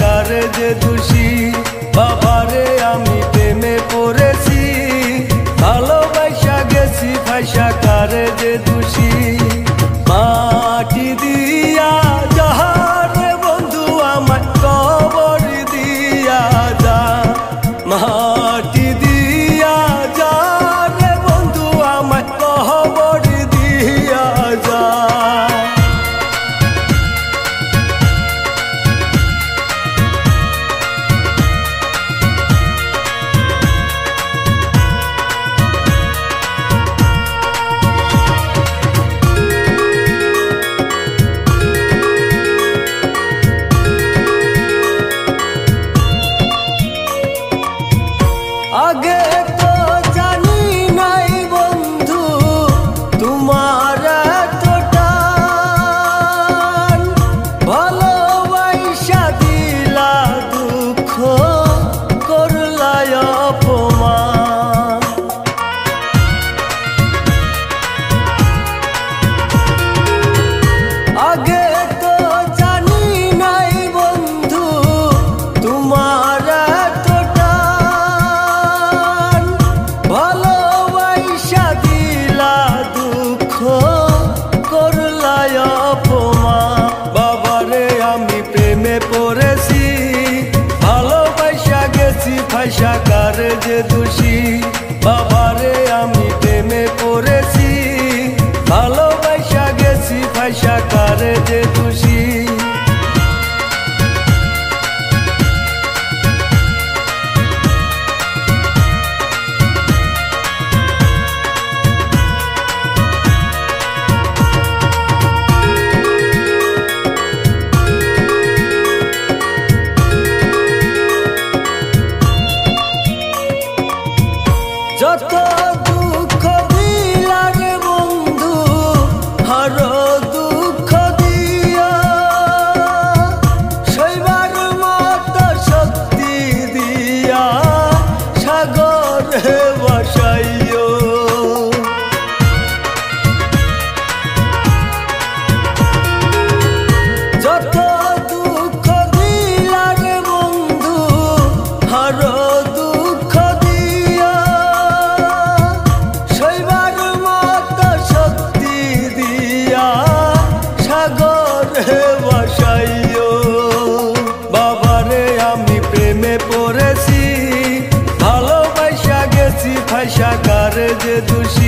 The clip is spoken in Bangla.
কারে যে দোষী। বাবারে আমি প্রেমে পড়েছি, ভালোবাসা গেছি ফাইসা কারে যে দোষী। মাটি দিয়া যাহারে বন্ধু আমায় কবর দিয়া যা, মাটি দিয়া যারে বন্ধু আমায় কবর দিয়া যা। আগে তো জানি নাই বন্ধু তোমার এতটা, ভালোবাসা দিলা দুঃখ করলা অপমান। আগে তো জানি নাই বন্ধু তোমার ভালোবাসা দিলা দুঃখ করলা অপমান। বাবারে আমি প্রেমে পড়েছি, ভালোবাসা গেছি ফাইসা কারে যে দোষী। বাবারে আমি প্রেমে পড়েছি, ভালোবাসা গেছি ফাইসা কারে যে দোষী। যত দুঃখ দিলা রে বন্ধু আরো দুঃখ দিও, সইবার মতো শক্তি দিয়া সাগরে বসাইও। যত দুঃখ দিলা রে বন্ধু আরো দুঃখ দিও, সইবার মতো শক্তি দিয়া সাগরে বসাইও। বাবারে আমি প্রেমে পড়েছি, ভালোবাসা গেছি ফাইসা কারে যে দোষী।